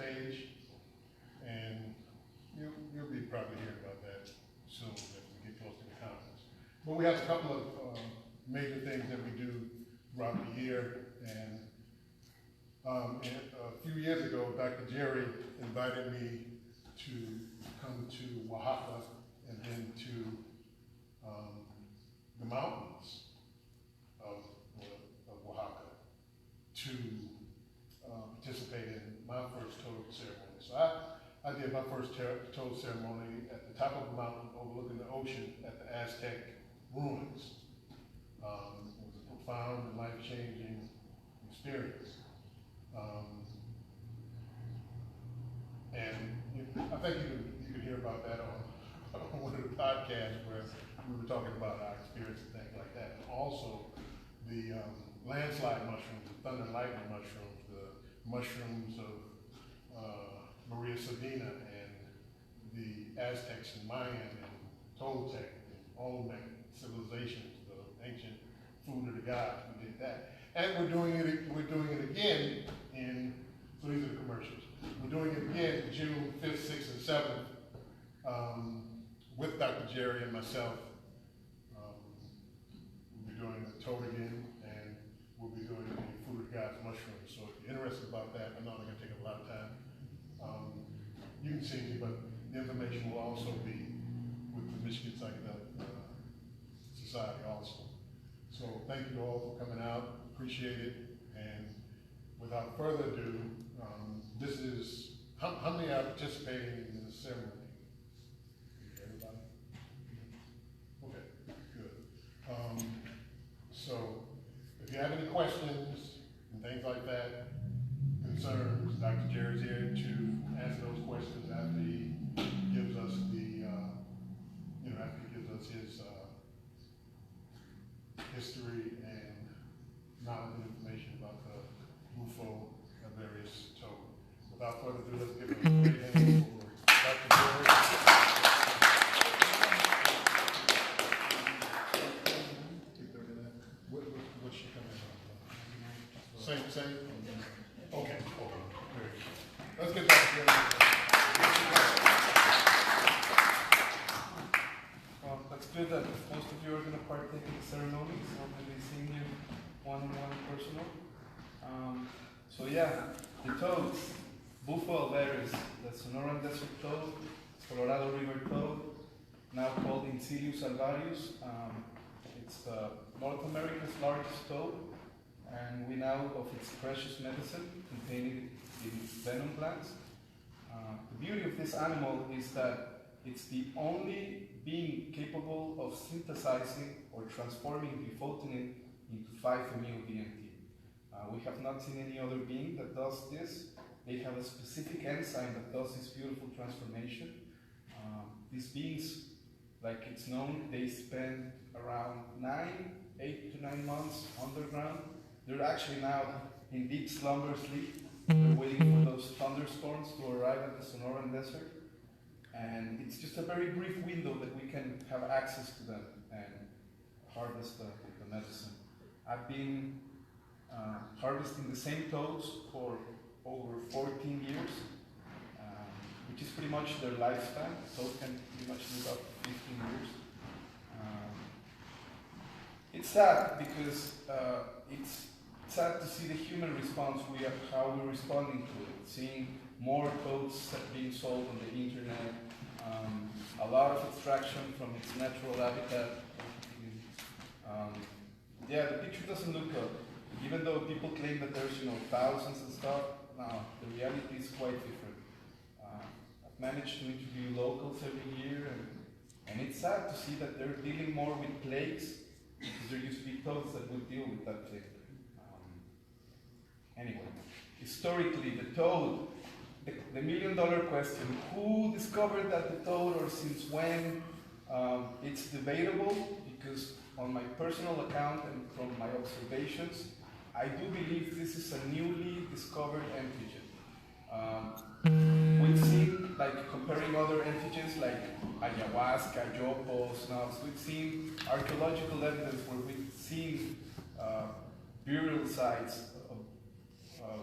stage, and you'll be probably hearing about that soon as we get close to the conference. But we have a couple of major things that we do throughout the year, and a few years ago, Dr. Gerry invited me to come to Oaxaca and then to the mountains of Oaxaca to participate in my first toad ceremony. So I did my first toad ceremony at the top of a mountain overlooking the ocean at the Aztec ruins. It was a profound and life-changing experience. I think you could hear about that on one of the podcasts where we were talking about our experience and things like that. And also the landslide mushrooms, the thunder and lightning mushrooms, the mushrooms of Maria Sabina and the Aztecs and Mayan and Toltec and Olmec civilizations, the ancient food of the gods. We did that. And we're doing it again in, so these are the commercials. We're doing it again June 5th, 6th, and 7th with Dr. Gerry and myself. We'll be doing the toad again, and we'll be doing the food of the gods mushrooms. So if you're interested about that, I know they're going to take up a lot of time. You can see me, but the information will also be with the Michigan Psychedelic Society also. So thank you all for coming out. Appreciate it. And without further ado, this is, how many are participating in the ceremony? Everybody? Okay, good. So if you have any questions and things like that, concerns, Dr. Gerry's here to answer those questions after he gives us the, after he gives us his history and knowledge and information about the bufo and various toads. Without further ado, let's give a great hand for Dr. Gerry. What's she coming on? Same? Okay, very good. Let's get Dr. Gerry. Well, that's good that most of you are going to partake in the ceremony, so I'm going to be seeing you one-on-one personal. So yeah, the toads, Bufo alvarius, the Sonoran Desert toad, Colorado River toad, now called Incilius alvarius. It's North America's largest toad, and we know of its precious medicine contained in its venom glands. The beauty of this animal is that it's the only being capable of synthesizing or transforming bufotenin into 5-MeO-DMT. We have not seen any other being that does this. They have a specific enzyme that does this beautiful transformation. These beings, like it's known, they spend around 8 to 9 months underground. They're actually now in deep slumber sleep. They're waiting for those thunderstorms to arrive at the Sonoran Desert. And it's just a very brief window that we can have access to them and harvest the medicine. I've been harvesting the same toads for over 14 years, which is pretty much their lifespan. Toads can pretty much live up to 15 years. It's sad because it's sad to see the human response, how we're responding to it. Seeing more toads being sold on the internet, a lot of extraction from its natural habitat. Yeah, the picture doesn't look good. Even though people claim that there's thousands and stuff, no, the reality is quite different. I've managed to interview locals every year, and it's sad to see that they're dealing more with plagues because there used to be toads that would deal with that thing. Anyway, historically, the toad, the million-dollar question, who discovered that the toad or since when? It's debatable because on my personal account and from my observations, I do believe this is a newly discovered antigen. We've seen, like comparing other antigens like ayahuasca, yopo, snuffs, we've seen archaeological evidence where we've seen burial sites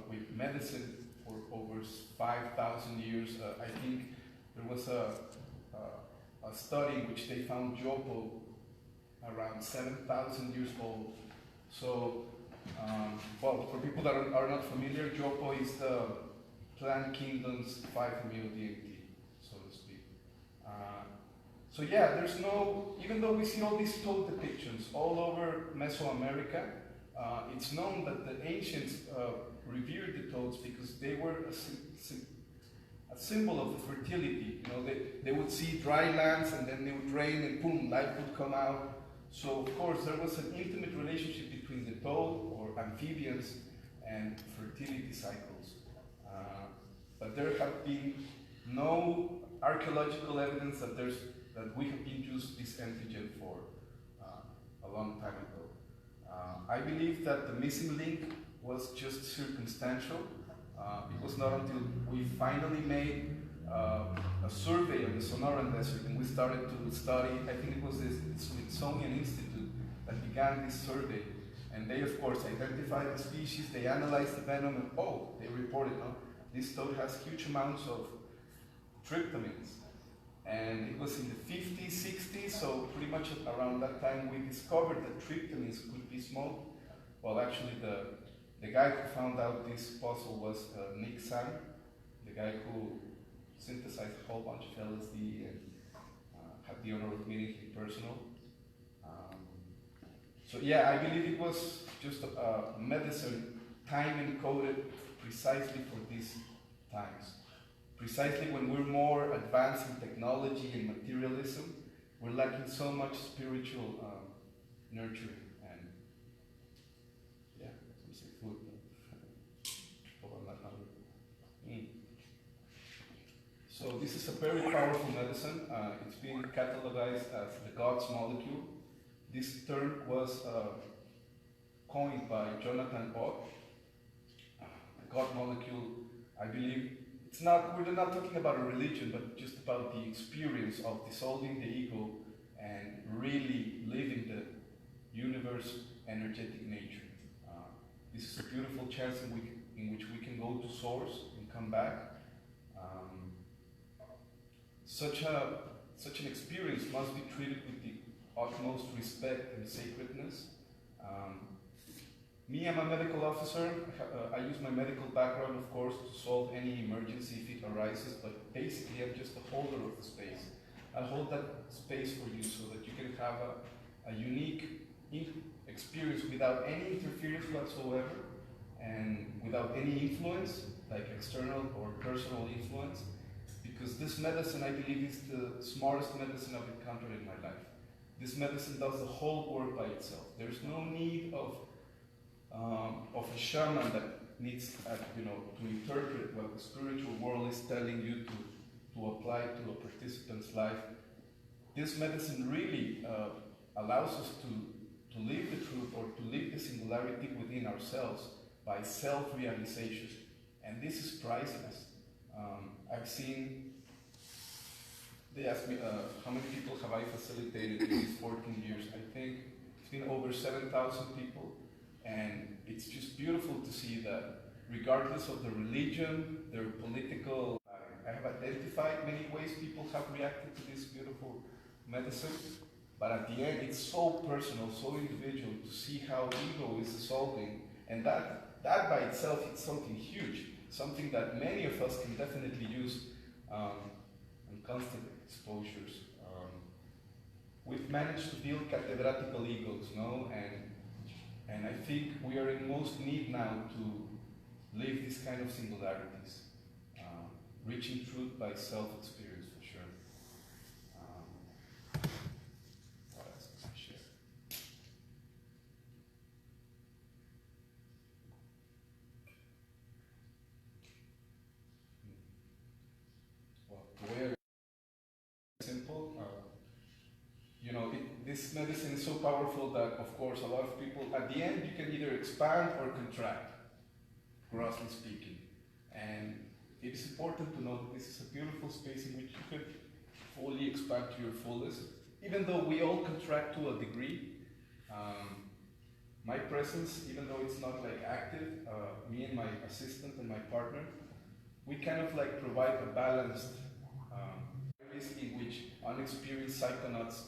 with medicine for over 5,000 years. I think there was a study in which they found Jopo around 7,000 years old. So, well, for people that are not familiar, Jopo is the plant kingdom's 5-meal deity, so to speak. So yeah, there's no, even though we see all these toad depictions all over Mesoamerica, it's known that the ancients revered the toads because they were a symbol of the fertility. You know, they would see dry lands and then they would rain and boom, life would come out. So of course there was an intimate relationship between the toad or amphibians and fertility cycles. But there have been no archaeological evidence that we have been used this antigen for a long time ago. I believe that the missing link was just circumstantial. It was not until we finally made a survey of the Sonoran Desert and we started to study, I think it was the Smithsonian Institute that began this survey. And they, of course, identified the species, they analyzed the venom, and oh, they reported, this toad has huge amounts of tryptamines. And it was in the 50s, 60s, so pretty much around that time we discovered that tryptamines could be smoked. Well, actually, the guy who found out this puzzle was Nick Sang, the guy who synthesized a whole bunch of LSD and had the honor of meeting him personal. So yeah, I believe it was just a medicine time encoded precisely for these times. Precisely when we're more advanced in technology and materialism, we're lacking so much spiritual nurturing and yeah, some say food. Hope I'm not hungry. So this is a very powerful medicine. It's been catalogized as the God's molecule. This term was coined by Jonathan Ott. The God molecule, I believe, we're not talking about a religion, but just about the experience of dissolving the ego and really living the universe energetic nature. This is a beautiful chance in which we can go to source and come back. Such an experience must be treated with the utmost respect and sacredness. Me, I'm a medical officer. I use my medical background, of course, to solve any emergency if it arises, but basically I'm just a holder of the space. I hold that space for you so that you can have a unique experience without any interference whatsoever and without any influence, like external or personal influence, because this medicine, I believe, is the smartest medicine I've encountered in my life. This medicine does the whole work by itself. There's no need of a shaman that needs to interpret what the spiritual world is telling you to apply to a participant's life. This medicine really allows us to live the truth or to live the singularity within ourselves by self-realization. And this is priceless. I've seen, they asked me how many people have I facilitated in these 14 years. I think it's been over 7,000 people. And it's just beautiful to see that regardless of the religion, their political, I have identified many ways people have reacted to this beautiful medicine, but at the end it's so personal, so individual to see how ego is dissolving, and that by itself is something huge, something that many of us can definitely use in constant exposures. We've managed to build cathedratical egos, and I think we are in most need now to live this kind of singularities, reaching truth by self-experience for sure. What else can I share? Well, the way simple. This medicine is so powerful that, of course, a lot of people, at the end, you can either expand or contract, grossly speaking. And it is important to know that this is a beautiful space in which you could fully expand to your fullest, even though we all contract to a degree. My presence, even though it's not like active, me and my assistant and my partner, we kind of like provide a balanced risk in which unexperienced psychonauts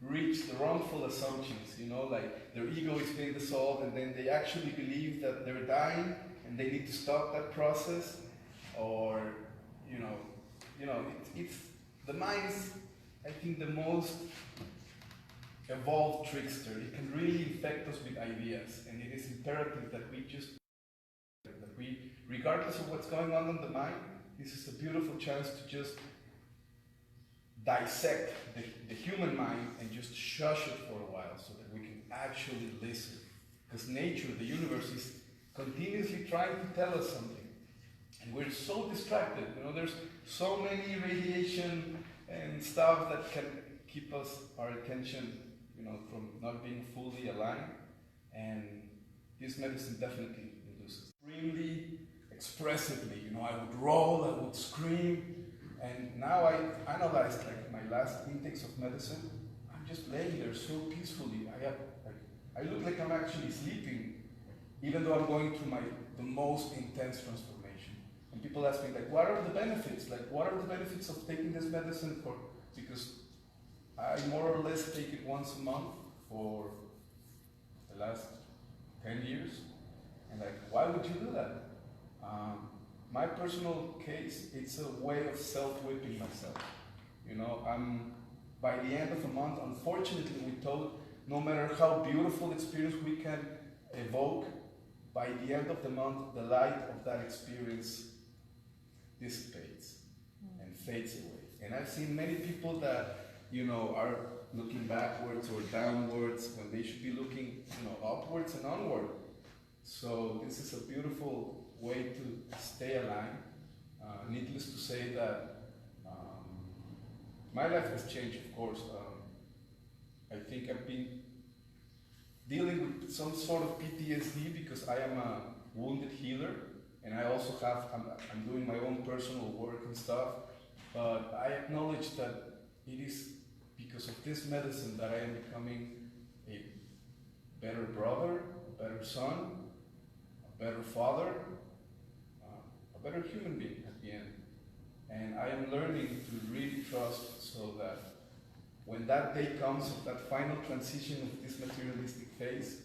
reach the wrongful assumptions, you know, like their ego is being dissolved and then they actually believe that they're dying and they need to stop that process, or, it's the mind's, I think, the most evolved trickster. It can really infect us with ideas, and it is imperative that we, regardless of what's going on in the mind, this is a beautiful chance to just dissect the human mind and just shush it for a while so that we can actually listen. Because nature, the universe, is continuously trying to tell us something. And we're so distracted. There's so many radiation and stuff that can keep our attention, from not being fully aligned. And this medicine definitely induces. Extremely expressively, I would roll, I would scream. And now I analyzed my last intakes of medicine. I'm just laying there so peacefully. I look like I'm actually sleeping, even though I'm going through the most intense transformation. And people ask me, what are the benefits? What are the benefits of taking this medicine for? Because I more or less take it once a month for the last 10 years. And why would you do that? My personal case, it's a way of self-whipping myself. By the end of the month, unfortunately, we're told, no matter how beautiful experience we can evoke, by the end of the month, the light of that experience dissipates and fades away. And I've seen many people that, are looking backwards or downwards when they should be looking, upwards and onward. So this is a beautiful way to stay aligned. Needless to say that my life has changed, of course. I think I've been dealing with some sort of PTSD because I am a wounded healer, and I also I'm doing my own personal work and stuff. But I acknowledge that it is because of this medicine that I am becoming a better brother, a better son, a better father, a better human being at the end. And I am learning to really trust so that when that day comes of that final transition of this materialistic phase,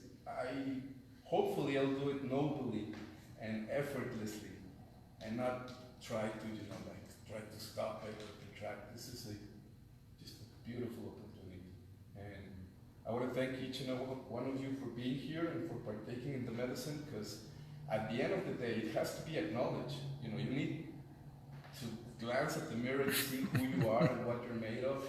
hopefully I'll do it nobly and effortlessly and not try to, try to stop it or detract. This is just a beautiful opportunity. And I want to thank each and every one of you for being here and for partaking in the medicine, because at the end of the day, it has to be acknowledged. You need to glance at the mirror to see who you are and what you're made of,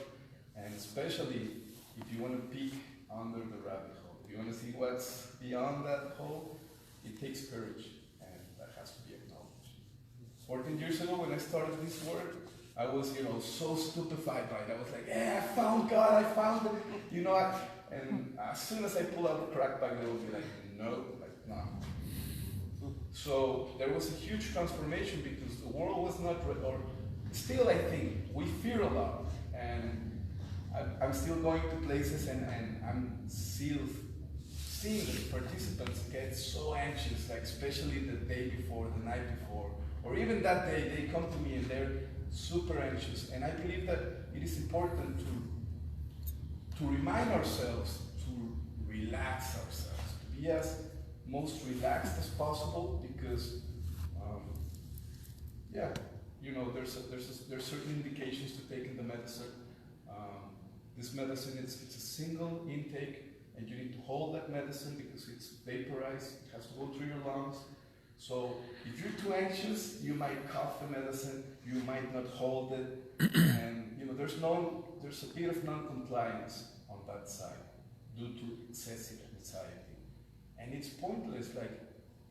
and especially if you want to peek under the rabbit hole. If you want to see what's beyond that hole, it takes courage, and that has to be acknowledged. 14 years ago, when I started this work, I was, so stupefied by it. I was like, yeah, I found God, I found it, and as soon as I pull out the crack pipe, they would be like, no, no. So there was a huge transformation because the world was not, or still I think, we fear a lot. And I'm still going to places and I'm still seeing the participants get so anxious, especially the day before, the night before, or even that day, they come to me and they're super anxious. And I believe that it is important to remind ourselves to relax ourselves, to be as most relaxed as possible, because there's certain indications to take in the medicine. This medicine, it's a single intake, and you need to hold that medicine because it's vaporized. It has to go through your lungs. So if you're too anxious, you might cough the medicine, you might not hold it, and there's a bit of non-compliance on that side due to excessive anxiety. And it's pointless,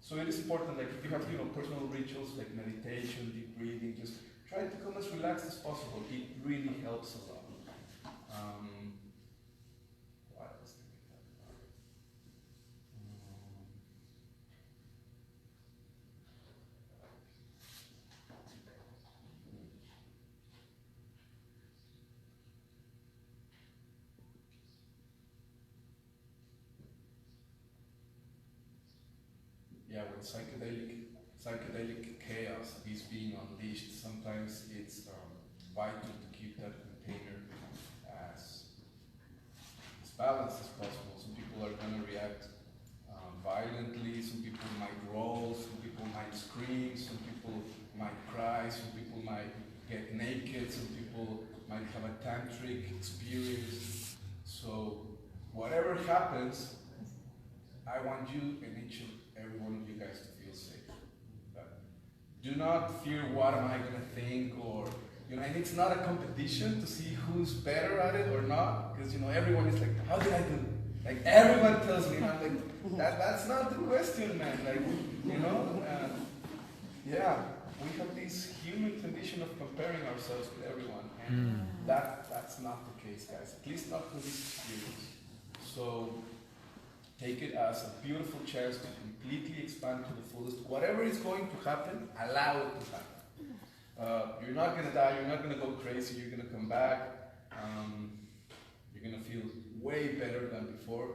so it is important, if you have, personal rituals like meditation, deep breathing, just try to become as relaxed as possible. It really helps a lot. What else did we talk about? Yeah, with psychedelic psychedelic chaos is being unleashed, sometimes it's vital to keep that container as balanced as possible. Some people are going to react violently, some people might roll, some people might scream, some people might cry, some people might get naked, some people might have a tantric experience. So whatever happens, I want you and each and every one of you guys to feel safe. Do not fear what am I going to think, or, and it's not a competition to see who's better at it or not, because, everyone is like, how did I do? Like, everyone tells me, and I'm like, that's not the question, man. Like, yeah, we have this human condition of comparing ourselves with everyone, and that's not the case, guys. At least not for this experience. So take it as a beautiful chance to completely expand to the fullest. Whatever is going to happen, allow it to happen. You're not going to die, you're not going to go crazy, you're going to come back. You're going to feel way better than before.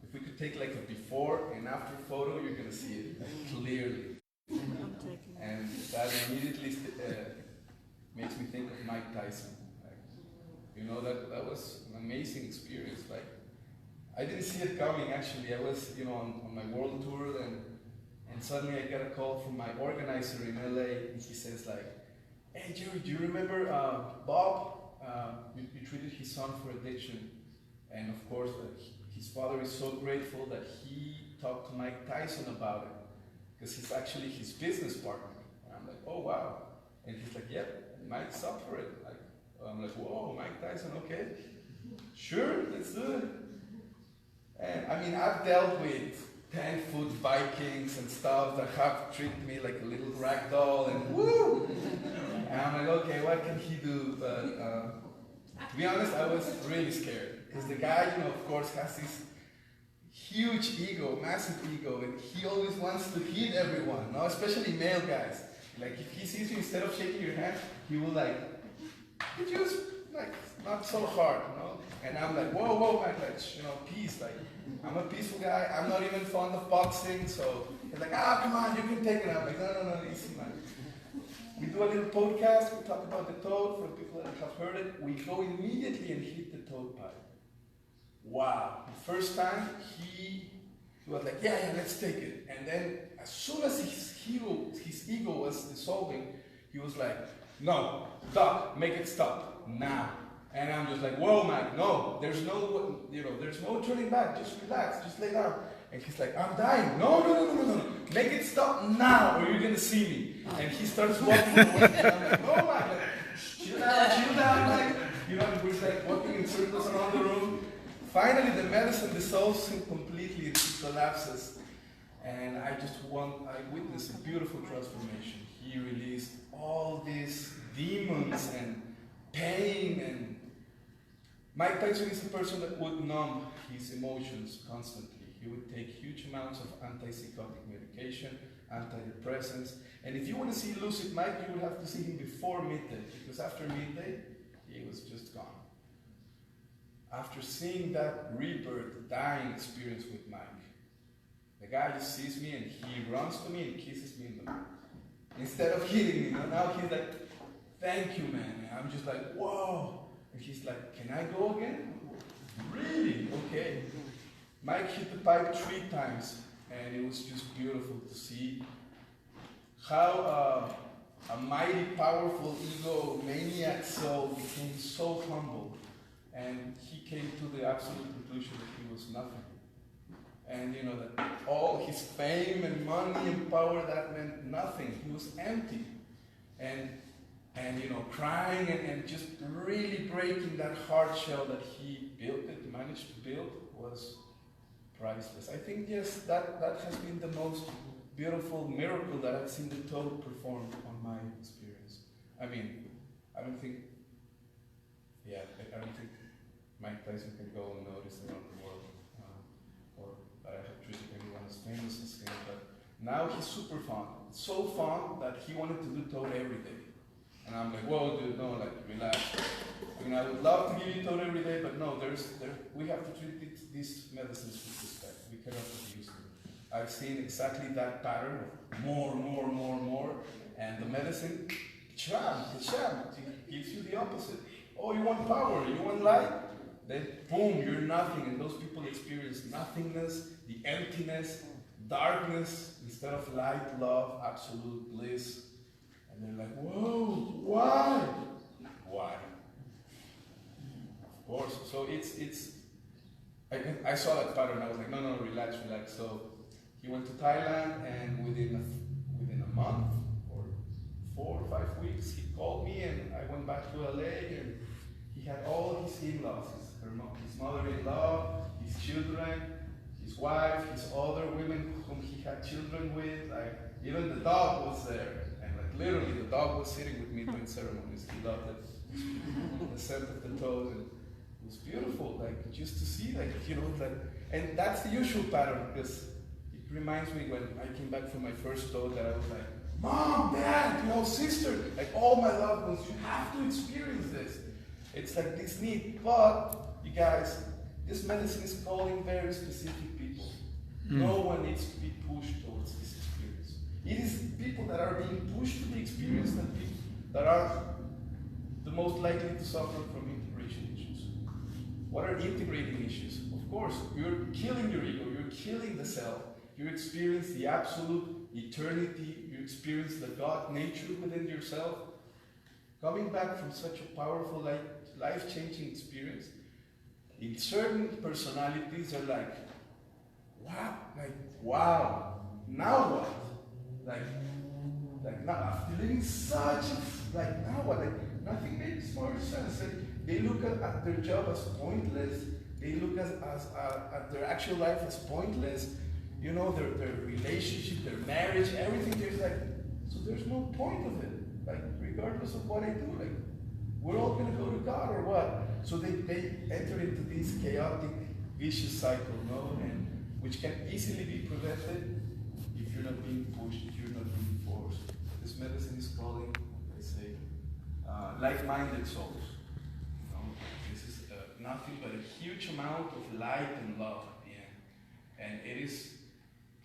If we could take like a before and after photo, you're going to see it clearly. And that immediately makes me think of Mike Tyson. That was an amazing experience. Like, I didn't see it coming, actually. I was, on my world tour, and suddenly I get a call from my organizer in LA, and he says like, hey Gerry, do you remember Bob? You treated his son for addiction. And of course, his father is so grateful that he talked to Mike Tyson about it, because he's actually his business partner. And I'm like, oh wow. And he's like, yep, Mike's up for it. I'm like, whoa, Mike Tyson, okay. Sure, let's do it. And I mean, I've dealt with 10-foot Vikings and stuff that have treated me like a little rag doll, and woo! And I'm like, okay, what can he do? But to be honest, I was really scared, because the guy, of course, has this huge ego, massive ego, and he always wants to hit everyone, no? Especially male guys. Like, if he sees you, instead of shaking your hand, he will just not so hard, And I'm like, whoa, man, peace. Like, I'm a peaceful guy. I'm not even fond of boxing, so he's like, come on, you can take it. I'm like, no, easy, man. We do a little podcast. We talk about the toad for people that have heard it. We go immediately and hit the toad pipe. Wow. The first time, he was like, yeah, let's take it. And then, as soon as his ego was dissolving, he was like, no, doc, make it stop now. And I'm just like, whoa, man, no, there's no turning back. Just relax, just lay down. And he's like, I'm dying. No. Make it stop now, or you're gonna see me. And he starts walking away. And I'm like, no, man, like, chill down, like, we're like walking in circles around the room. Finally, the medicine dissolves him completely. It collapses. And I witnessed a beautiful transformation. He released all these demons and pain, and Mike Tyson is a person that would numb his emotions constantly. He would take huge amounts of antipsychotic medication, antidepressants, and if you want to see lucid Mike, you would have to see him before midday, because after midday, he was just gone. After seeing that rebirth, dying experience with Mike, the guy just sees me and he runs to me and kisses me in the mouth. Instead of hitting me, now he's like, thank you, man. And I'm just like, whoa. And he's like, can I go again? Really? Okay. Mike hit the pipe 3 times, and it was just beautiful to see how a mighty, powerful ego maniac soul became so humble. And he came to the absolute conclusion that he was nothing. And that all his fame and money and power, that meant nothing. He was empty. And crying and just really breaking that hard shell that he managed to build was priceless. I think, yes, that has been the most beautiful miracle that I've seen the toad perform on my experience. I mean, I don't think Mike Tyson can go unnoticed around the world, or that I have treated anyone as famous as him, but now he's super fond. So fond that he wanted to do toad every day. And I'm like, whoa, dude, no, like, relax. I mean, I would love to give you toad every day, but no, we have to treat these medicines with respect. We cannot abuse them. I've seen exactly that pattern of more, and the medicine, it gives you the opposite. Oh, you want power, you want light? Then boom, you're nothing, and those people experience nothingness, the emptiness, darkness, instead of light, love, absolute bliss. And they're like, whoa, why? Why? Of course. So I saw that pattern. I was like, no, relax. So he went to Thailand, and within a month or 4 or 5 weeks, he called me, and I went back to LA, and he had all his in-laws, his mother-in-law, his children, his wife, his other women whom he had children with. Like, even the dog was there, and like literally the dog was sitting with me during ceremonies. He loved it. The scent of the toes, and it was beautiful. Like, just to see, like, and that's the usual pattern, because it reminds me when I came back from my first toe that I was like, Mom, Dad, sister, like all my loved ones, you have to experience this. It's like this need, but you guys, this medicine is calling very specific people. No one needs to be pushed towards this experience. It is people that are being pushed to the experience that are the most likely to suffer from integration issues. What are integrating issues? Of course, you're killing your ego, you're killing the self. You experience the absolute eternity, you experience the God nature within yourself. Coming back from such a powerful, life-changing experience, in certain personalities are like, wow, now what? Like now after living such a, now what? Like nothing makes more sense. Like, they look at their job as pointless. They look at their actual life as pointless. Their relationship, their marriage, everything. So there's no point of it. Like, regardless of what I do, like, we're all gonna go to God or what? So they enter into this chaotic, vicious cycle, and which can easily be prevented if you're not being pushed, if you're not being forced. This medicine is calling, I say, like-minded souls. This is nothing but a huge amount of light and love at the end, and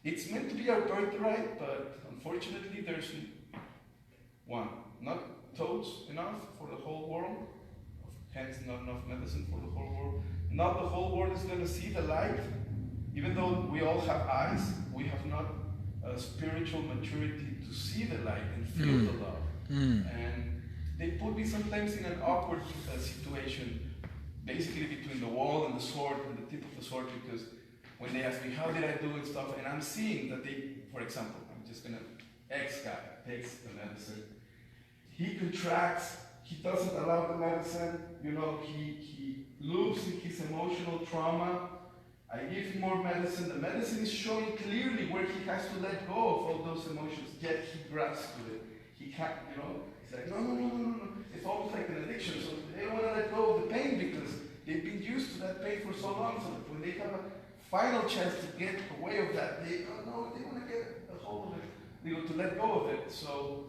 it's meant to be our birthright, but unfortunately, there's not totes enough for the whole world, hence not enough medicine for the whole world. Not the whole world is going to see the light. Even though we all have eyes, we have not a spiritual maturity to see the light and feel the love. And they put me sometimes in an awkward situation, basically between the wall and the sword, and the tip of the sword, because when they ask me, how did I do and stuff, and I'm seeing that for example, I'm just going to, X guy takes the medicine, he contracts, he doesn't allow the medicine, he loops in his emotional trauma. I give him more medicine. The medicine is showing clearly where he has to let go of all those emotions, yet he grasps to it. He can't, he's like, no. It's almost like an addiction. So they don't want to let go of the pain because they've been used to that pain for so long. So when they have a final chance to get away of that, they want to get a hold of it, to let go of it. So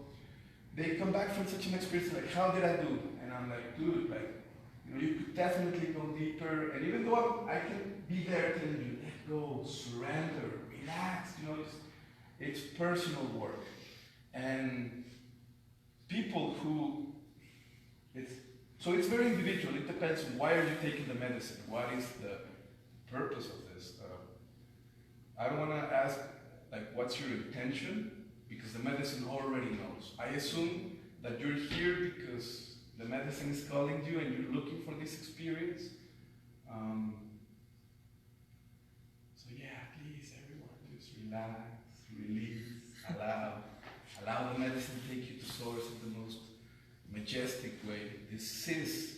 they come back from such an experience like, how did I do? And I'm like, dude, you could definitely go deeper. And even though I can be there telling you, let go, surrender, relax, it's personal work. And people who, it's very individual. It depends on why are you taking the medicine? What is the purpose of this? I don't want to ask, what's your intention? Because the medicine already knows. I assume that you're here because the medicine is calling you and you're looking for this experience. So yeah, please, everyone, just relax, release, allow the medicine to take you to source in the most majestic way. This is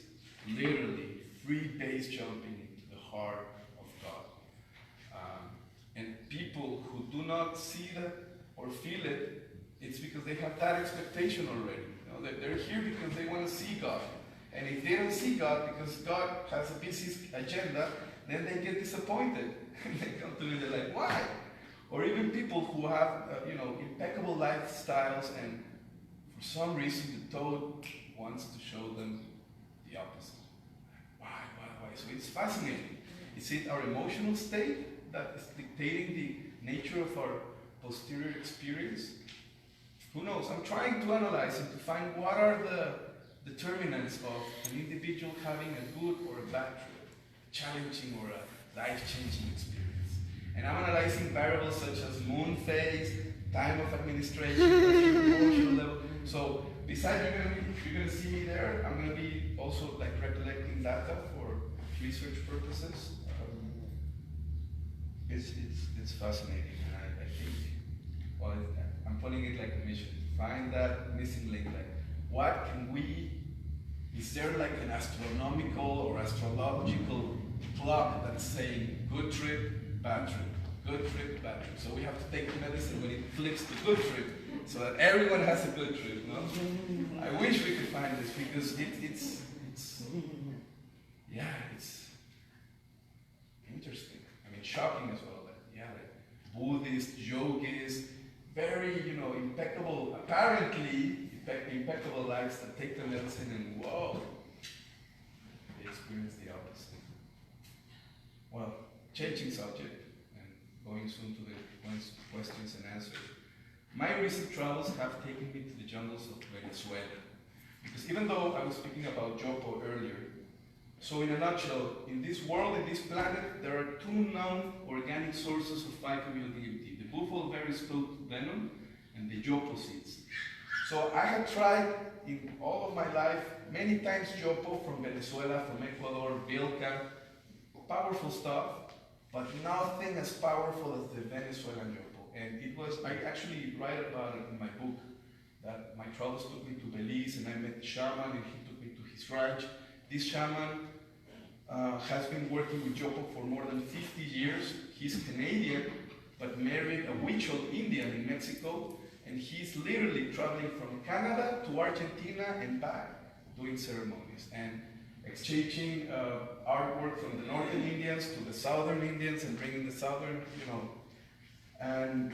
literally free base jumping into the heart of God. And people who do not see that or feel it, it's because they have that expectation already. They're here because they want to see God. And if they don't see God because God has a busy agenda, then they get disappointed. And they come to me, they're like, why? Or even people who have, impeccable lifestyles, and for some reason the toad wants to show them the opposite. Why? So it's fascinating. Is it our emotional state that is dictating the nature of our posterior experience? Who knows? I'm trying to analyze and to find what are the determinants of an individual having a good or a bad trip, challenging or a life-changing experience. And I'm analyzing variables such as moon phase, time of administration, emotional level. So besides you're gonna see me there, I'm gonna be also like recollecting data for research purposes. It's fascinating, and I think, well, I'm putting it like a mission. Find that missing link. Like, what can we? Is there like an astronomical or astrological clock that's saying good trip, bad trip, good trip, bad trip? So we have to take the medicine when it flips to good trip, so that everyone has a good trip. No? I wish we could find this because it's interesting. I mean, shocking as well. Like Buddhist, yogis, very impeccable, apparently impeccable lives that take the medicine and whoa, they experience the opposite. Well, changing subject and going soon to the questions and answers. My recent travels have taken me to the jungles of Venezuela. Because even though I was speaking about Jopo earlier, so in a nutshell, in this world, in this planet, there are two known organic sources of 5-MeO DMT, the buffalo berry spoke venom and the Jopo seeds. So I have tried in all of my life, many times Jopo from Venezuela, from Ecuador, Vilca, powerful stuff, but nothing as powerful as the Venezuelan Jopo. And it was, I actually write about it in my book, that my travels took me to Belize and I met the shaman and he took me to his ranch. This shaman has been working with Jopo for more than 50 years. He's Canadian, but married a Huichol Indian in Mexico, and he's literally traveling from Canada to Argentina and back, doing ceremonies and exchanging artwork from the northern Indians to the southern Indians and bringing the southern, And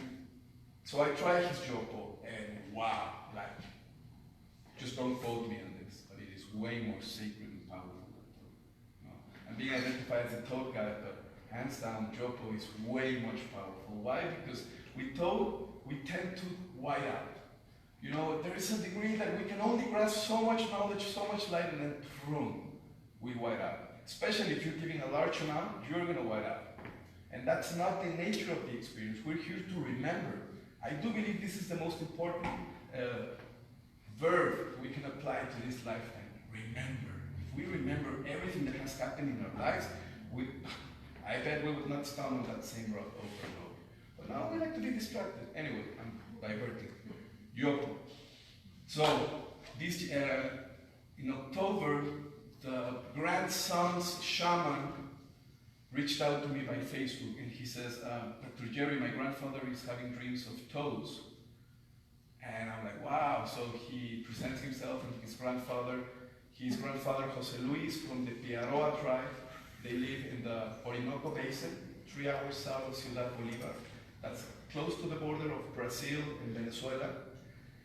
so I tried his Jopo, and wow, like, just don't quote me on this, but it is way more sacred and powerful. I'm being identified as a toad guy, but hands down, Jopo is way much powerful. Why? Because with toad, we tend to white out. There is a degree that we can only grasp so much knowledge, so much light, and then boom, we white out. Especially if you're giving a large amount, you're going to white out. And that's not the nature of the experience. We're here to remember. I do believe this is the most important verb we can apply to this lifetime. Remember. If we remember everything that has happened in our lives, I bet we would not stand on that same road over and over. But now we like to be distracted. Anyway, I'm diverting. Jopo. So, this in October, the grandson's shaman reached out to me by Facebook and he says, Dr. Gerry, my grandfather is having dreams of toads. And I'm like, wow. So he presents himself and his grandfather, Jose Luis from the Piaroa tribe. They live in the Orinoco Basin, 3 hours south of Ciudad Bolivar. That's close to the border of Brazil and Venezuela.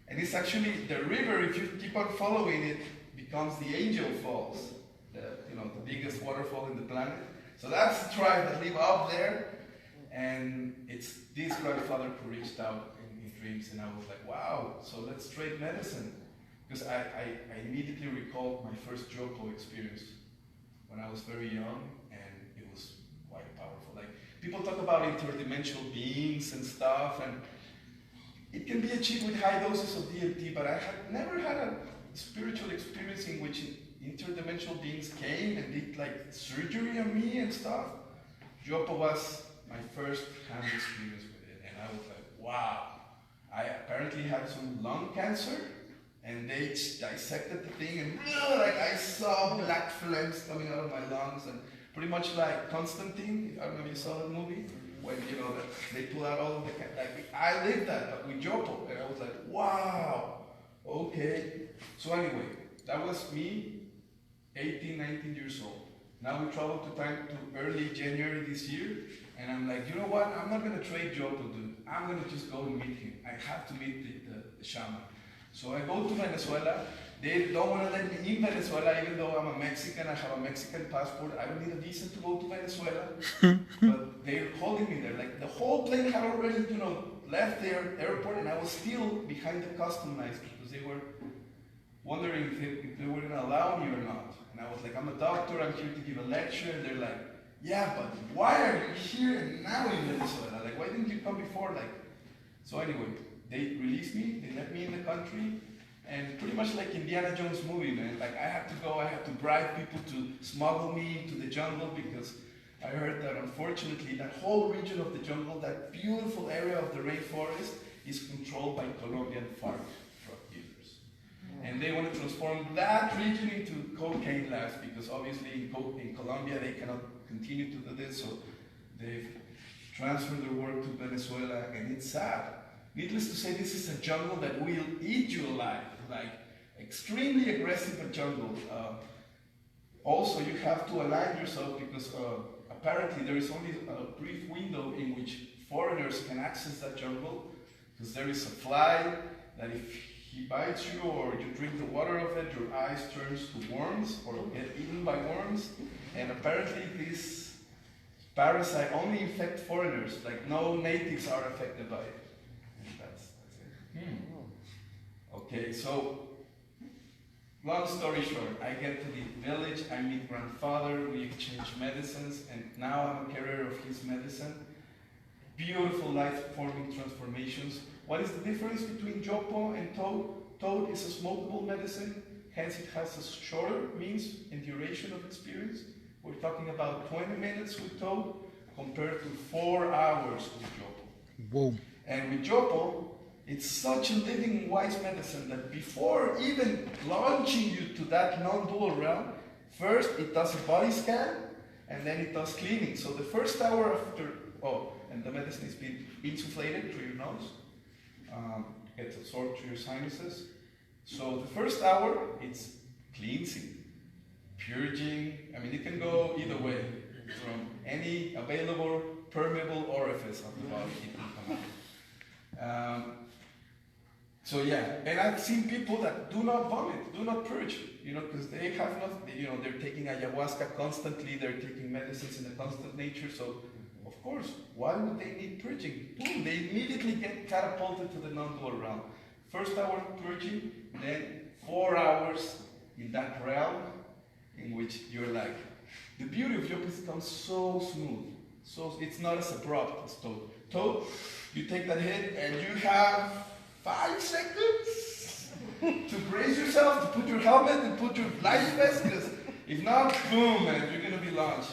And it's actually the river, if you keep on following it, becomes the Angel Falls, the biggest waterfall in the planet. So that's the tribe that live up there, and it's this grandfather who reached out in dreams, and I was like, wow, so let's trade medicine. Because I immediately recalled my first Jopo experience when I was very young, and it was quite powerful. Like, people talk about interdimensional beings and stuff, and it can be achieved with high doses of DMT, but I had never had a spiritual experience in which interdimensional beings came and did like surgery on me and stuff. Jopo was my first hand experience with it, and I was like, wow. I apparently had some lung cancer, and they dissected the thing, and I saw black flames coming out of my lungs, and pretty much like Constantine. I don't know if you saw that movie, when they pull out all of the I lived that, but with Jopo, and I was like, wow, okay. So anyway, that was me. 18, 19 years old. Now we travel to early January this year, and I'm like, you know what? I'm not gonna trade Jopo, dude. I'm gonna just go and meet him. I have to meet the shaman. So I go to Venezuela, They don't want to let me in Venezuela, even though I'm a Mexican, I have a Mexican passport. I don't need a visa to go to Venezuela. But they're holding me there. Like the whole plane had already, left their airport, and I was still behind the customs because they were wondering if they were going to allow me or not. And I was like, I'm a doctor, I'm here to give a lecture. And they're like, yeah, but why are you here now in Venezuela? Like, why didn't you come before? So anyway, they released me, they let me in the country. And pretty much like Indiana Jones movie, man. Like I had to bribe people to smuggle me into the jungle because I heard that unfortunately that whole region of the jungle, that beautiful area of the rainforest, is controlled by Colombian FARC drug dealers. And they want to transform that region into cocaine labs because obviously in Colombia they cannot continue to do this, so they've transferred their work to Venezuela, and it's sad. Needless to say, this is a jungle that will eat you alive, like extremely aggressive jungle. Also, you have to align yourself because apparently there is only a brief window in which foreigners can access that jungle, because there is a fly that if he bites you or you drink the water of it, your eyes turns to worms or get eaten by worms. And apparently this parasite only infects foreigners, like no natives are affected by it. That's it. Okay, so long story short, I get to the village, I meet grandfather, we exchange medicines, and now I'm a carrier of his medicine. Beautiful life-forming transformations. What is the difference between Jopo and Toad? Toad is a smokable medicine, hence it has a shorter means and duration of experience. We're talking about 20 minutes with Toad compared to 4 hours with Jopo. Whoa. And with Jopo, it's such a living, wise medicine that before even launching you to that non-dual realm, first it does a body scan, and then it does cleaning. So the first hour after, and the medicine is being insufflated through your nose, gets absorbed through your sinuses. So the first hour, it's cleansing, purging. I mean, it can go either way, from any available permeable orifice of the body, it can come out. So yeah, and I've seen people that do not vomit, do not purge, because they have not, they're taking ayahuasca constantly, they're taking medicines in a constant nature, so of course, why would they need purging? Boom, they immediately get catapulted to the non-dual realm. First hour purging, then 4 hours in that realm, in which you're like, the beauty of yoga becomes so smooth, so it's not as abrupt as Toad. Toad, you take that hit and you have 5 seconds to brace yourself, to put your helmet and put your life vest, because if not, boom, man, you're gonna be launched.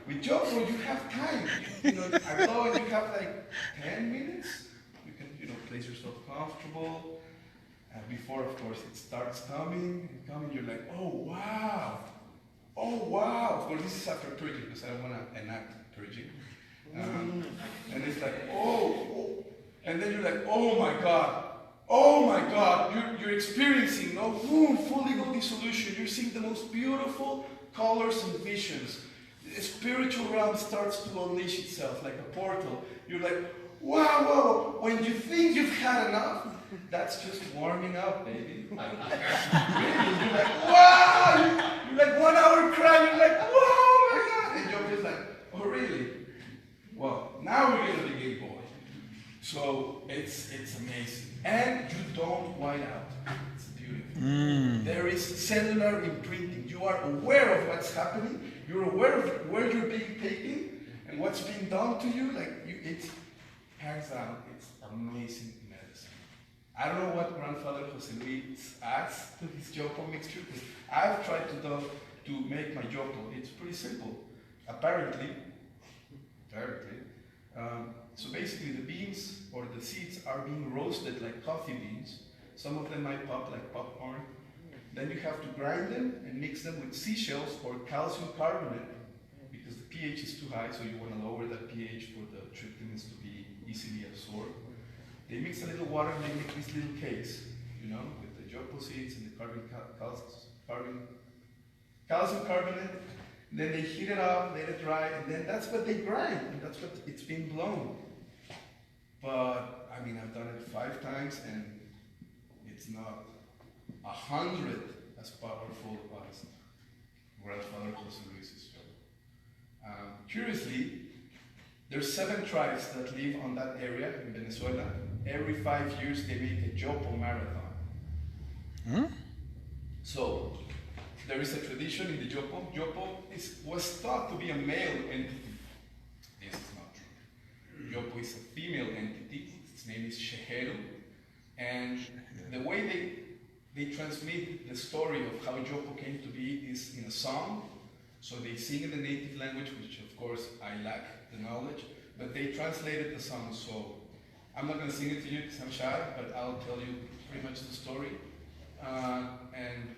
With Jopo, you have time. I know you have like 10 minutes. You can, place yourself comfortable. And before, of course, it starts coming, you're like, oh wow. Of course, this is after purging, because I don't want to enact purging. And it's like, oh. And then you're like, oh my God, you're experiencing full ego dissolution. You're seeing the most beautiful colors and visions. The spiritual realm starts to unleash itself like a portal. You're like, wow. When you think you've had enough, that's just warming up, baby. Really, you're like, wow! You're like 1 hour crying, you're like, whoa, my God! And you're just like, oh really? Well, now we're gonna begin, boy. So it's amazing. And you don't white out. It's beautiful. There is cellular imprinting. You are aware of what's happening. You're aware of where you're being taken and what's being done to you. It's hands down, it's amazing medicine. I don't know what grandfather Jose Luis adds to his Jopo mixture, because I've tried to make my Jopo. It's pretty simple. Apparently, so basically the beans or the seeds are being roasted like coffee beans. Some of them might pop like popcorn. Then you have to grind them and mix them with seashells or calcium carbonate, because the pH is too high, so you want to lower that pH for the tryptamines to be easily absorbed. They mix a little water and they make this little case, with the Jopo seeds and the calcium carbonate. And then they heat it up, let it dry, and then that's what they grind, and that's what it's being blown. But, I've done it 5 times, and it's not 100 as powerful as grandfather Jose Luis's job. Curiously, there's 7 tribes that live on that area in Venezuela. Every 5 years they make a Jopo marathon. Hmm? So, there is a tradition in the Jopo. Jopo was thought to be a male entity. This is not true. Jopo is a female entity. Its name is Sheheru. And the way they transmit the story of how Jopo came to be is in a song. So they sing in the native language, which of course I lack the knowledge, but they translated the song. So I'm not going to sing it to you because I'm shy, but I'll tell you pretty much the story. And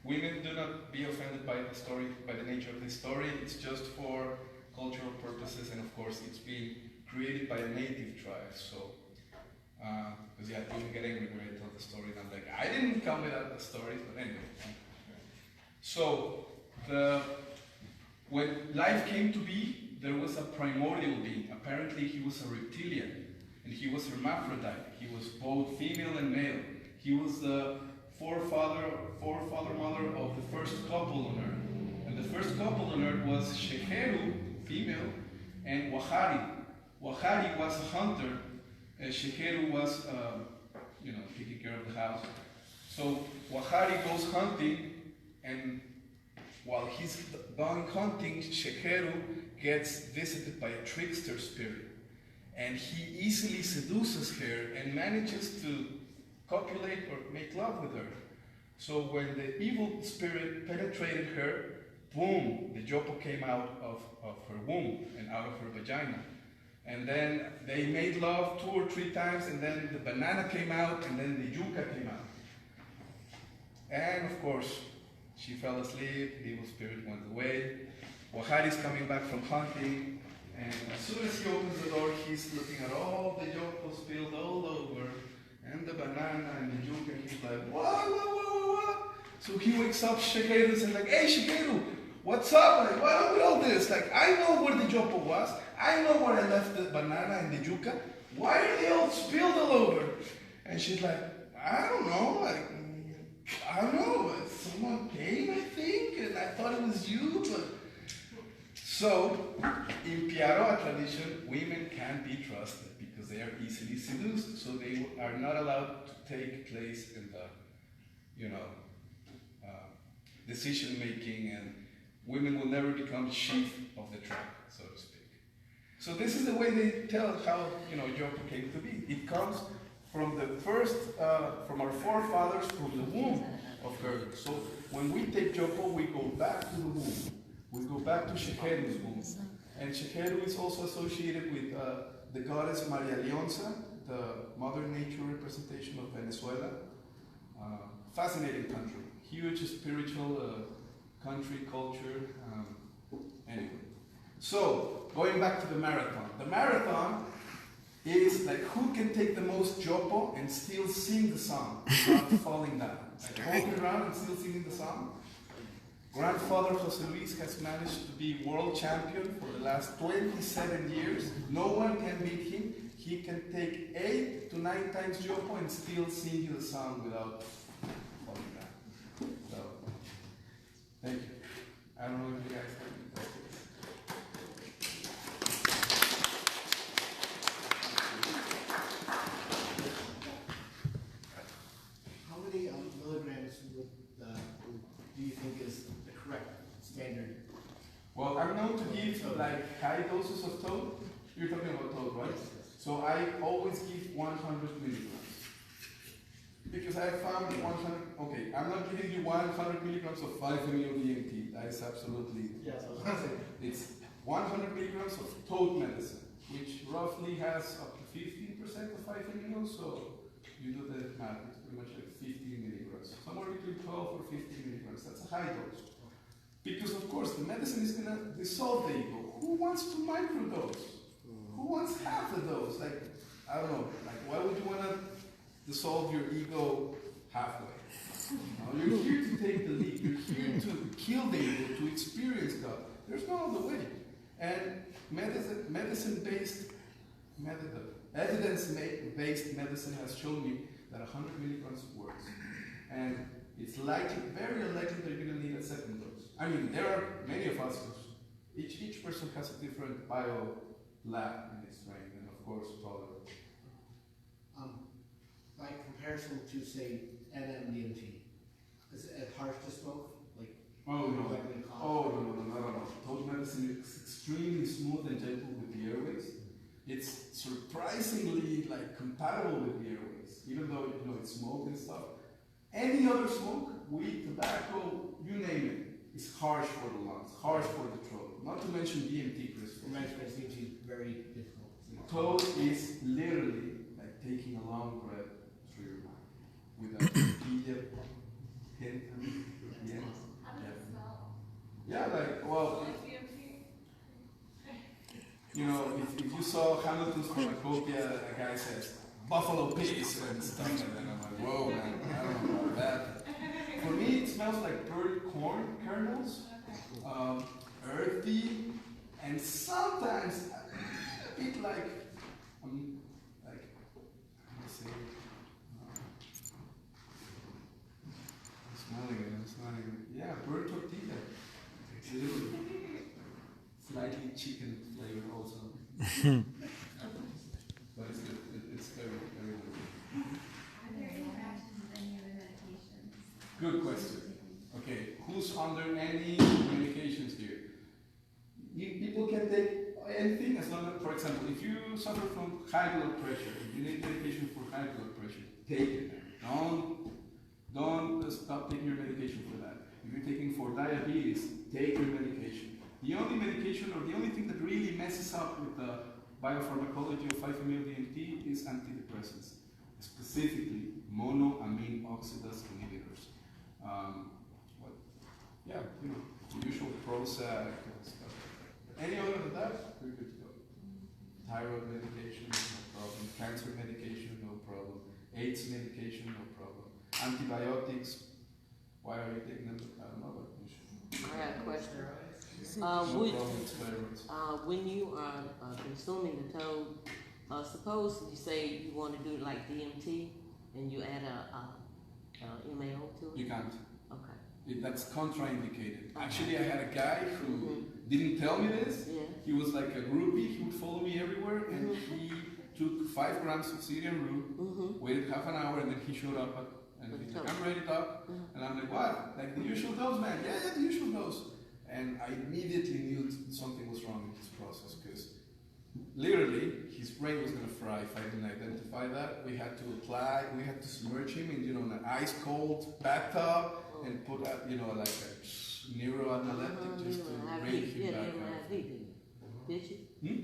women, do not be offended by the story, by the nature of this story. It's just for cultural purposes, and of course it's being created by a native tribe. So, because yeah, people get angry when I tell the story, and I'm like, I didn't come without the stories, but anyway. So, when life came to be, there was a primordial being. Apparently he was a reptilian, and he was hermaphrodite. He was both female and male. He was the forefather mother of the first couple on Earth. And the first couple on Earth was Sheheru, female, and Wahari. Wahari was a hunter, and Sheheru was, taking care of the house. So Wahari goes hunting, and while he's gone hunting, Sheheru gets visited by a trickster spirit. And he easily seduces her and manages to copulate or make love with her. So when the evil spirit penetrated her, boom, the Jopo came out of her womb and out of her vagina. And then they made love 2 or 3 times, and then the banana came out, and then the yuca came out. And of course, she fell asleep, the evil spirit went away. Wahari's coming back from hunting, and as soon as he opens the door, he's looking at all the Jopo spilled all over, and the banana and the yuca, and he's like, what? So he wakes up Sheheru and says like, hey Sheheru, what's up? Like, what are we all this? Like, I know where the Jopo was, I know where I left the banana and the yuca, why are they all spilled all over? And she's like, I don't know, someone came, I think, and I thought it was you, but... So, in Piaroa tradition, women can't be trusted because they are easily seduced, so they are not allowed to take place in the, decision-making, and women will never become chief of the tribe, so to speak. So this is the way they tell how, Jopo came to be. It comes from the first, from our forefathers, from the womb of her. So when we take Jopo, we go back to the womb. We go back to Sheheru's womb. And Sheheru is also associated with the goddess Maria Leonza, the Mother Nature representation of Venezuela. Fascinating country. Huge spiritual country, culture. Anyway. So, going back to the marathon. The marathon is like who can take the most Jopo and still sing the song without falling down. Like walking around and still singing the song. Grandfather Jose Luis has managed to be world champion for the last 27 years. No one can beat him. He can take 8 to 9 times Jopo and still sing the song without falling down. So, thank you. I don't know if you guys have any questions. How many milligrams do you think is the correct standard? Well, I'm known to give like high doses of toad. You're talking about toad, right? Yes. So I always give 100 milligrams. Because I found 100, okay, I'm not giving you 100 milligrams of 5-MeO-DMT. That is absolutely, Yes, I was going to say. it's 100 milligrams of toad medicine, which roughly has up to 15% of 5-MeO, so you do the math, it's pretty much like 15 milligrams. Somewhere between 12 or 15 milligrams, that's a high dose. Because of course, the medicine is gonna dissolve the ego. Who wants to microdose? Who wants half a dose? Like, I don't know, like why would you wanna dissolve your ego halfway? No, you're here to take the lead. You're here to kill the ego, to experience God. There's no other way. And evidence-based medicine has shown me that 100 milligrams works. And it's likely, very unlikely that you're going to need a second dose. I mean, there are many of us who, each person has a different bio lab in its brain, and of course, tolerance. By comparison to, say, NMDMT, is it harsh to smoke? Like, Oh no. likely to cause- No, not at all. Toad medicine is extremely smooth and gentle with the airways. It's surprisingly like compatible with the airways, even though you know it's smoke and stuff. Any other smoke, weed, tobacco, you name it, is harsh for the lungs, harsh for the throat. Not to mention DMT crystals. From my experience, DMT is very difficult. Toad is literally like taking a long breath through your mouth with a tortilla hint. Yeah. How does it smell? Yeah, like, well, Like DMT? you know, if you saw Hamilton's Cornucopia, a guy says, buffalo peas and stuff like that. I'm like, whoa, man, I don't know about that. For me, it smells like burnt corn kernels, earthy, and sometimes a bit like, how to say, I'm smelling it. Yeah, burnt tortilla. Literally. Slightly chicken flavor also. But it's good. It's very, very good. Are there any reactions with any other medications? Good question. Okay, who's under any medications here? People can take anything as long as, for example, if you suffer from high blood pressure, if you need medication for high blood pressure, take it. Don't stop taking your medication for that. If you're taking for diabetes, take your medication. The only medication or the only thing that really messes up with the biopharmacology of 5-MeO-DMT is antidepressants, specifically monoamine oxidase inhibitors. Yeah, you know, the usual Prozac and stuff. Any other than that, we're good to go. Thyroid medication, no problem. Cancer medication, no problem. AIDS medication, no problem. Antibiotics, why are you taking them? I don't know, but you should. I got a question. No problem with steroids. When you are consuming the toad, suppose you say you want to do like DMT and you add a MAO to it? You can't. Okay. That's contraindicated. Actually, I had a guy who didn't tell me this. Yeah. He was like a groupie. He would follow me everywhere, and he took 5 grams of Syrian root, waited half an hour, and then he showed up. And he's like, I'm ready, doc. And I'm like, what? Like the usual dose, man? Yeah, the usual dose. And I immediately knew something was wrong with his process, because literally his brain was gonna fry if I didn't identify that. We had to submerge him in, an ice cold bathtub and put out, like a neuroanalytic just to bring him back up. Did you?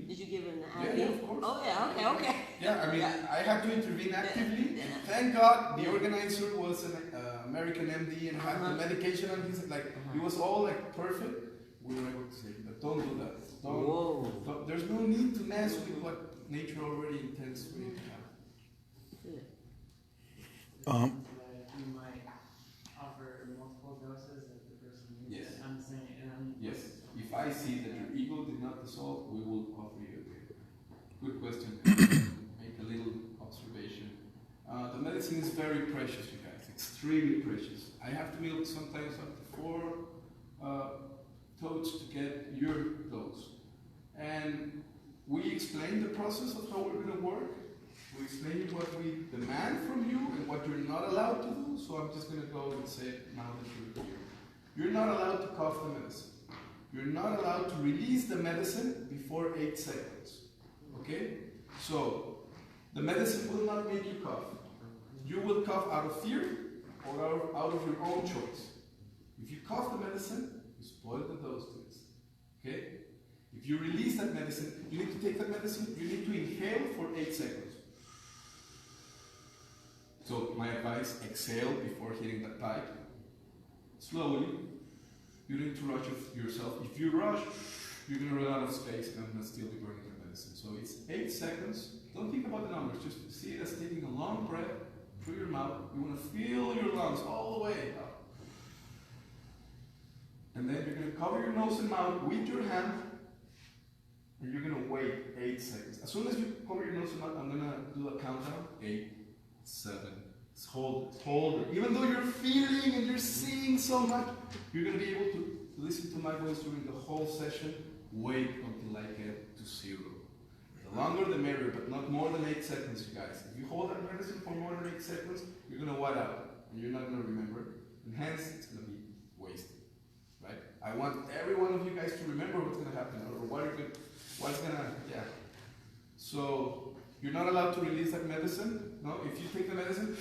Did you give him the Yeah, IV? yeah, of course. Oh yeah, okay. Yeah, I mean, I had to intervene actively. Thank God the organizer was an American MD and had the medication on his, it was all like perfect. We were able to say, but don't do that. Don't, there's no need to mess with what nature already intends for you to have. You might offer multiple doses if the person needs Yes. it. I'm saying, Yes. If I see that your ego did not dissolve, we will offer you again. Good question. Make a little observation. The medicine is very precious, you guys. Extremely precious. I have to milk sometimes up to 4 toads to get your dose. And we explain the process of how we're going to work. We explain what we demand from you and what you're not allowed to do. So I'm just going to go and say it now that you're here. You're not allowed to cough the medicine. You're not allowed to release the medicine before 8 seconds. Okay? So, the medicine will not make you cough. You will cough out of fear or out of your own choice. If you cough the medicine, you spoil the dose to it. Okay? If you release that medicine, you need to take that medicine, you need to inhale for 8 seconds. So, my advice, exhale before hitting that pipe. Slowly. You need to rush yourself. If you rush, you're going to run out of space and I'm going to still be burning the medicine. So it's 8 seconds. Don't think about the numbers. Just see it as taking a long breath through your mouth. You want to fill your lungs all the way up. And then you're going to cover your nose and mouth with your hand. And you're going to wait 8 seconds. As soon as you cover your nose and mouth, I'm going to do a countdown. 8, 7. Hold it. Even though you're feeling and you're so much, you're going to be able to listen to my voice during the whole session. Wait until I get to 0. The longer the merrier, but not more than 8 seconds, you guys. If you hold that medicine for more than 8 seconds, you're going to white out, and you're not going to remember, and hence it's going to be wasted, right? I want every one of you guys to remember what's going to happen, or what's going to, yeah. So you're not allowed to release that medicine. No, if you take the medicine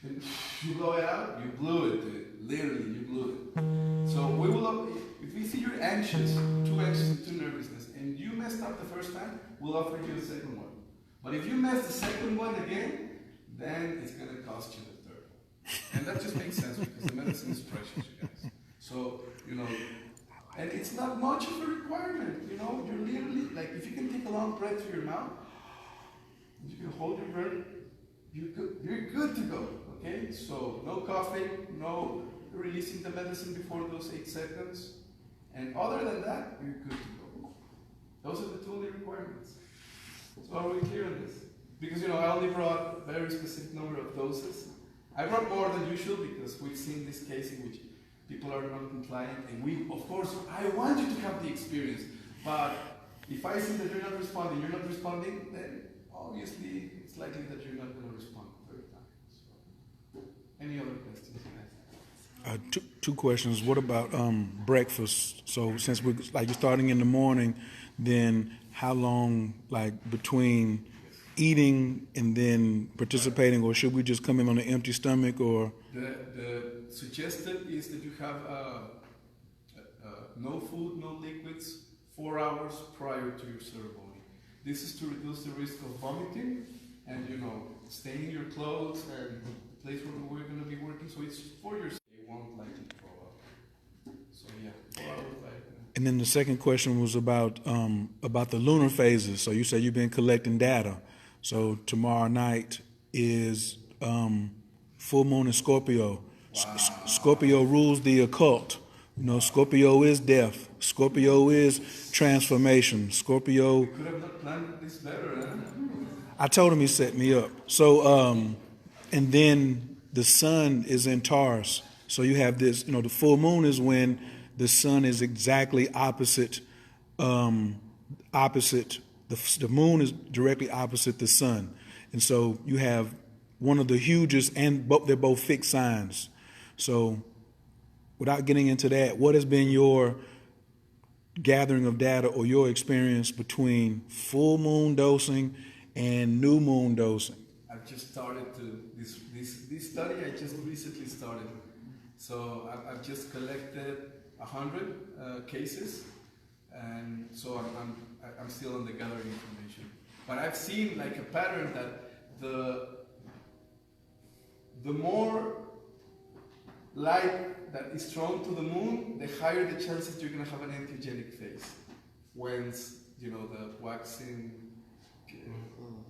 and you blow it out, you blew it, dude. Literally, you blew it. So we will, if we see you're anxious, too anxious and too nervousness, and you messed up the first time, we'll offer you a second one. But if you mess the second one again, then it's going to cost you the third. And that just makes sense because the medicine is precious, you guys. So, you know, and it's not much of a requirement, you know, you're literally, like, if you can take a long breath through your mouth, you can hold your breath, you're good to go, okay? So, no coughing, no releasing the medicine before those 8 seconds, and other than that, you're good to go. Those are the 2 only requirements. So are we clear on this? Because, you know, I only brought a very specific number of doses. I brought more than usual because we've seen this case in which people are not compliant, and we, of course, I want you to have the experience, but if I see that you're not responding, then obviously it's likely that you're not going to respond the third time. So, any other questions, guys? Two questions. What about breakfast? So since we're like you're starting in the morning, then how long like between eating and then participating, or should we just come in on an empty stomach? Or the suggested is that you have no food, no liquids, 4 hours prior to your ceremony. This is to reduce the risk of vomiting and, you know, staining your clothes and the place where we're going to be working. So it's for your safety. It won't likely throw up. So yeah, 4 hours prior. And then the second question was about the lunar phases. So you said you've been collecting data. So tomorrow night is full moon in Scorpio. Wow. Scorpio rules the occult. You know, Scorpio is death. Scorpio is transformation. Scorpio. You could have not planned this better, huh? I told him he set me up. So, and then the sun is in Taurus. So you have this, you know, the full moon is when the sun is exactly opposite, the moon is directly opposite the sun. And so you have one of the hugest, and they're both fixed signs. So without getting into that, what has been your gathering of data or your experience between full moon dosing and new moon dosing? I've just started this study. I just recently started. So I've just collected 100 cases, and so I'm still on the gathering information. But I've seen like a pattern that the more light that is thrown to the moon, the higher the chances you're going to have an entheogenic phase. When, you know, the waxing,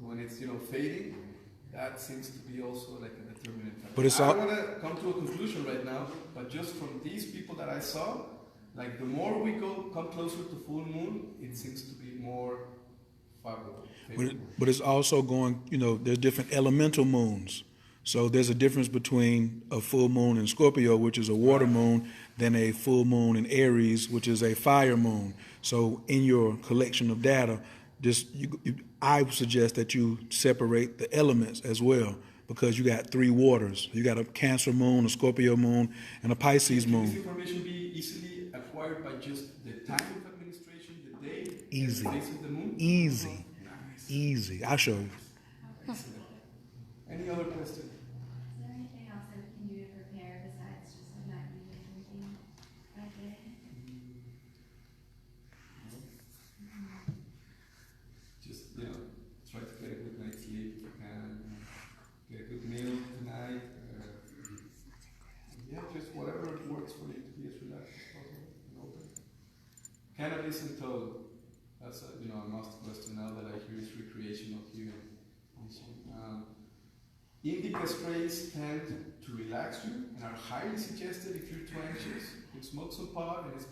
when it's, you know, fading, that seems to be also like a determinant factor. But I don't want to come to a conclusion right now, but just from these people that I saw, like the more we come closer to full moon, it seems to be more favorable. But it's also going, you know, there's different elemental moons. So there's a difference between a full moon in Scorpio, which is a water moon, than a full moon in Aries, which is a fire moon. So in your collection of data, I suggest that you separate the elements as well, because you got 3 waters. You got a Cancer moon, a Scorpio moon, and a Pisces moon. Can this information be easily acquired by just the time of administration, the day, easy, the phase of the moon? Easy, nice. Easy. I'll show you. Excellent. Any other questions? Is there anything else that we can do to prepare besides just not eating and drinking that day? Just, you know, try to get a good night's sleep if you can. Get a good meal tonight. Yeah, just whatever works for you to be as relaxed as possible and open. Cannabis and toad. That's a, you know, a must question now that I hear is recreational here. Indica sprays tend to relax you and are highly suggested if you're too anxious. You smoke some pot and it's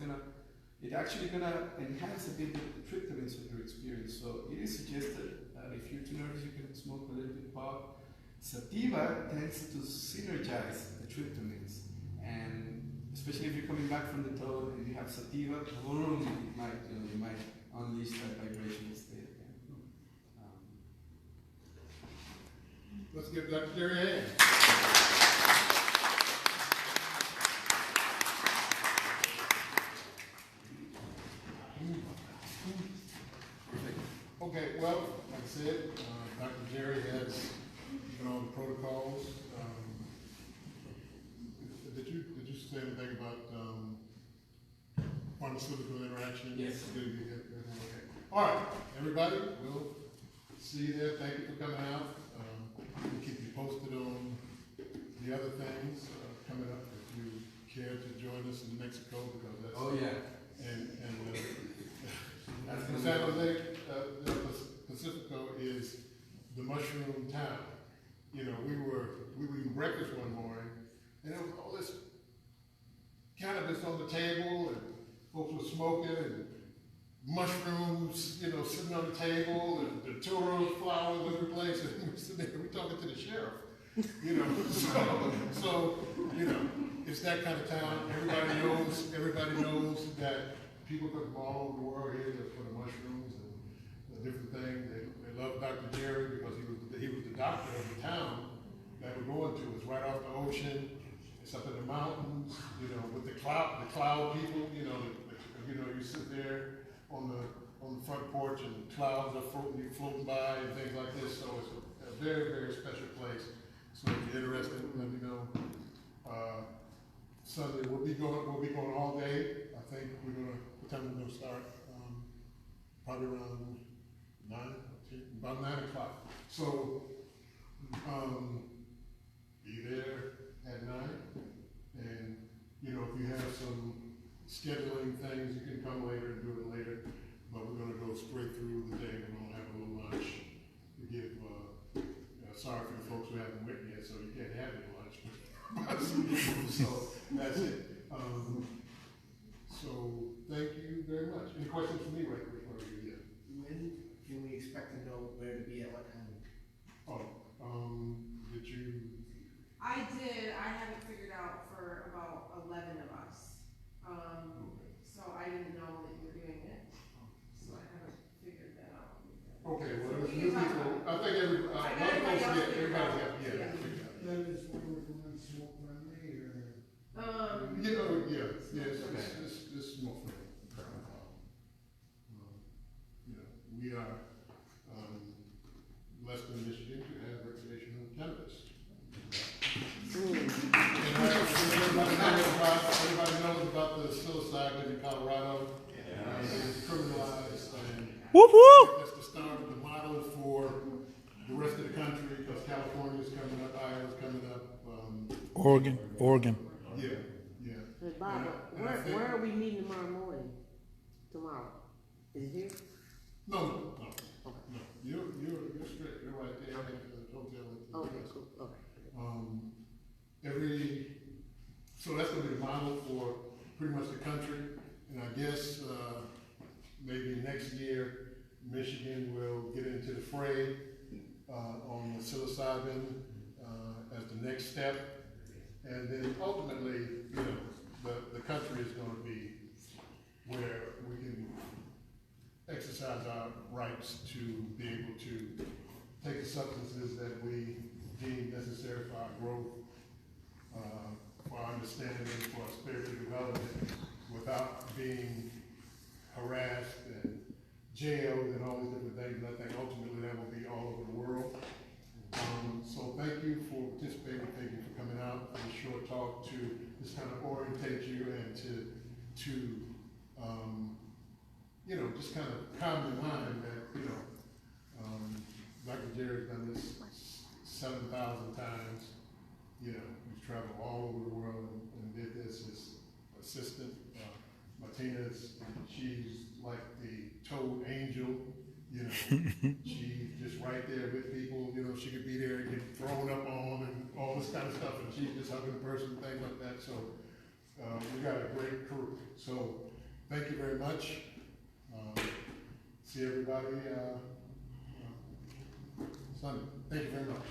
actually gonna enhance a bit the tryptamines of your experience. So it is suggested that if you're too nervous, you can smoke a little bit of pot. Sativa tends to synergize the tryptamines, and especially if you're coming back from the toad, if you have sativa, you might unleash that vibrational state again. Let's give Dr. Gerry a hand. Okay, well, like I said, Dr. Gerry has given all the protocols. Did you say anything about pharmaceutical interaction? Yes. Okay. All right, everybody, we'll see you there. Thank you for coming out. We'll keep you posted on the other things coming up if you care to join us in Mexico, because that's and San Jose, Pacifico is the mushroom town. You know, we were eating breakfast one morning, and there was all this cannabis on the table, and folks were smoking, and mushrooms, you know, sitting on the table, and the turo flowers every place, and we're sitting there, we're talking to the sheriff. You know, so you know, it's that kind of town. Everybody knows that people come from all over the world here just for the mushrooms and the different things. They love Dr. Gerry because he was the doctor of the town that we're going to. It's right off the ocean. It's up in the mountains. You know, with the cloud people. You know, you sit there on the front porch and clouds are floating by and things like this. So it's a very, very special place. So if you're interested, let me know. Sunday we'll be going all day. I think what time we're gonna start? Probably around 9, about 9 o'clock. So be there at 9, and you know, if you have some scheduling things, you can come later and do it later. But we're gonna go straight through the day. We're gonna have a little lunch to give. Sorry for the folks who haven't went yet, so you can't have any lunch. So that's it. So thank you very much. Any questions for me right before we begin? When can we expect to know where to be at what time? Did you? I did. I haven't figured out for about 11 of us. So I didn't know that you were doing it. So I haven't figured that out. Okay, well, there's new people. I think everybody got. That is when we're going to smoke Monday, or? It's smoke. We are blessed in Michigan to have recreational cannabis. Everybody knows about the psilocybin in Colorado. It's criminalized, and Whoop whoop! that's the start of the model for the rest of the country, because California is coming up, Iowa's coming up. Oregon. Yeah. Hey, Barbara, where are we meeting tomorrow morning? Tomorrow? Is it here? No. You're straight. You're right there at the hotel. Okay, cool. Okay. So that's going to be the model for pretty much the country, and I guess maybe next year Michigan will get into the fray on the psilocybin as the next step, and then ultimately, you know, the country is going to be where we can exercise our rights to be able to take the substances that we deem necessary for our growth, for our understanding, for our spiritual development, without being harassed and jailed and all these different things. And I think ultimately that will be all over the world. So thank you for participating. Thank you for coming out for the short talk to just kind of orientate you and to you know, just kind of calm your mind that, you know, Dr. Gerry's done this 7,000 times. You know, he's traveled all over the world and did this. His assistant, Martinez, she's like the toad angel. You know, she's just right there with people. You know, she could be there and get thrown up on and all this kind of stuff, and she's just hugging the person, things like that. So we got a great crew. So thank you very much. See everybody Sunday. Thank you very much.